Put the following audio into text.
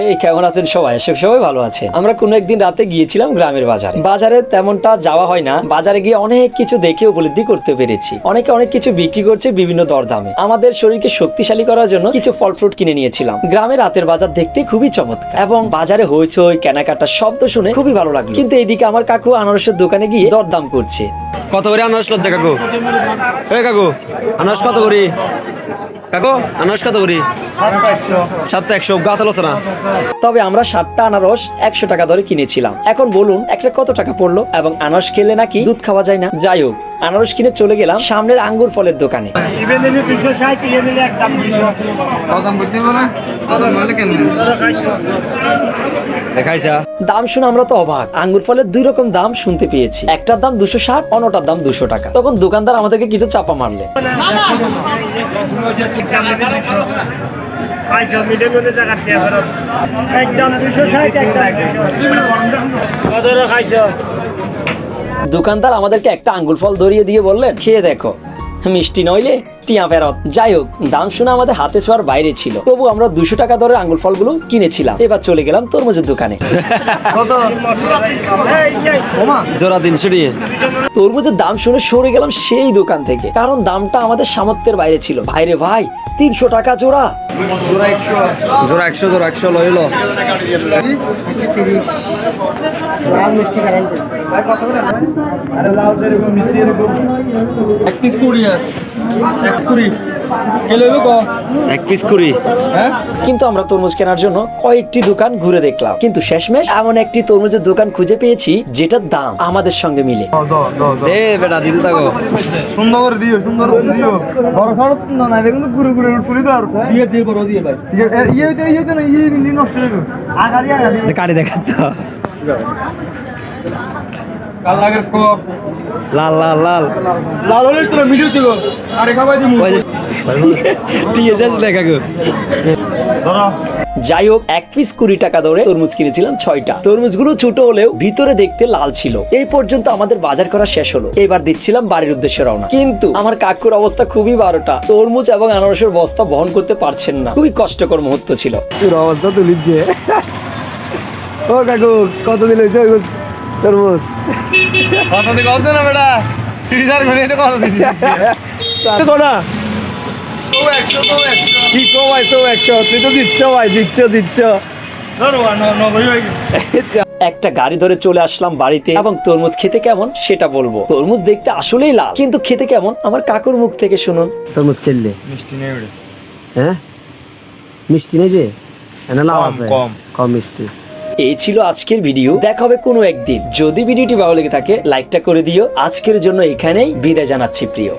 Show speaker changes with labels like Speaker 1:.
Speaker 1: এই কেমন আছেন সবাই? সবাই ভালো আছে। আমরা কোনো একদিন রাতে গিয়েছিলাম গ্রামের বাজারে। বাজারে তেমনটা যাওয়া হয় না, বাজারে গিয়ে অনেক কিছু দেখে উপলব্ধি করতে পেরেছি। অনেকে অনেক কিছু বিক্রি করছে বিভিন্ন দরদামে। আমাদের শরীরকে শক্তিশালী করার জন্য কিছু ফল ফ্রুট কিনে নিয়েছিলাম। গ্রামের রাতের বাজার দেখতে খুবই চমৎকার এবং বাজারে হইচই কেনাকাটার শব্দ শুনে খুবই ভালো লাগলো। কিন্তু এইদিকে আমার কাকু আনারসের দোকানে গিয়ে দরদাম করছে।
Speaker 2: কত করে আনারস লজ্জা কাকু? এই কাকু আনারস কত করে? কাকু আনারস কত করে? 700 গাছ আলোচনা না।
Speaker 1: তবে আমরা 7টা আনারস 100 টাকা ধরে কিনেছিলাম। এখন বলুন একটা কত টাকা পড়লো? এবং আনারস খেলে নাকি দুধ খাওয়া যায় না। যাই হোক, আনারস কিনে চলে গেলাম সামনের আঙ্গুর ফলের দোকানে। দাম শুনে আমরা তো অবাক। আঙ্গুর ফলের 2 রকম দাম শুনতে পেয়েছি, একটার দাম 260, অন্যটার দাম 200 টাকা। তখন দোকানদার আমাদেরকে কিছু চাপা মারলে। দোকানদার আমাদেরকে একটা আঙ্গুর ফল ধরিয়ে দিয়ে বললেন, খেয়ে দেখো, মিষ্টি নইলে টিয়া ফেরত। যাই হোক, দাম শুনে আমাদের হাতে ছোঁয়ার বাইরে ছিল, তবু আমরা 200 টাকা ধরে আঙ্গুর ফলগুলো কিনেছিলাম। এবার চলে গেলাম তরমুজের দোকানে।
Speaker 2: জোড়া 300 টাকা।
Speaker 1: তরমুজের দাম শুনে সরে গেলাম সেই দোকান থেকে, কারণ দামটা আমাদের সামর্থ্যের বাইরে ছিল। ভাইরে ভাই, 300 টাকা জোড়া।
Speaker 2: জোড়া 100 লইল।
Speaker 1: কিন্তু আমরা তরমুজ কেনার জন্য কয়েকটি দোকান ঘুরে দেখলাম, কিন্তু শেষমেশ এমন একটি তরমুজের দোকান খুঁজে পেয়েছি যেটার দাম আমাদের সঙ্গে মিলে।
Speaker 2: দে বেটা দিন তাকো।
Speaker 3: সুন্দর করে দিও, সুন্দর করে দিও। বড় সড়ক না না, দেখুন ঘুরে ঘুরে তুলি দাও। দিয়ে দিয়ে বড় দিয়ে ভাই। ঠিক আছে, ইয়ে তো না, ইয়ে নষ্ট হয়ে গেল। আগাড়ি
Speaker 1: যে কাটি দেখাতো
Speaker 3: কাল লাগের কোপ
Speaker 1: লাল লাল লাল
Speaker 3: লাল হলে তোরা ভিডিও দিব। আরে খাবাই দিমু।
Speaker 1: দিয়ে যাস লেখা গো।
Speaker 3: ধরো।
Speaker 1: যাই হোক, 1 পিস 20 টাকা ধরে তরমুজ কিনেছিলাম 6টা। তরমুজগুলো ছোট হলেও ভিতরে দেখতে লাল ছিল। এই পর্যন্ত আমাদের বাজার করা শেষ হলো। এবার দিচ্ছিলাম বাড়ির উদ্দেশ্যে রওনা। কিন্তু আমার কাকুর অবস্থা খুবই বারোটা। তরমুজ এবং আনারসের বস্তা বহন করতে পারছেন না। খুবই কষ্টকর মুহূর্ত ছিল।
Speaker 2: তোর অবস্থা তুলিছে। ও কাকু কত দিল তরমুজ?
Speaker 3: কত দিকে কত না বেটা? সিরিজার ঘুরে তো কত দিছি।
Speaker 2: কোনা
Speaker 3: তো 100 তো 100
Speaker 2: কি কো ভাই? তো 100 তুই তো দিচ্ছ ভাই, দিচ্ছ।
Speaker 3: ধরো না ভাই ভাই।
Speaker 1: একটা গাড়ি ধরে চলে আসলাম বাড়িতে এবং তরমুজ খেতে কেমন সেটা বলবো। তরমুজ দেখতে আসলেই লাল, কিন্তু খেতে কেমন আমার কাকুর মুখ থেকে শুনুন।
Speaker 2: তরমুজ খেললে
Speaker 3: মিষ্টি নেই ওরে।
Speaker 2: হ্যাঁ মিষ্টি নেই যে, এনা লাভ আছে, কম মিষ্টি।
Speaker 1: এই ছিল আজকের ভিডিও। দেখা হবে কোনো একদিন। যদি ভিডিওটি ভালো লেগে থাকে লাইকটা করে দিও। আজকের জন্য এখানেই বিদায় জানাচ্ছি প্রিয়।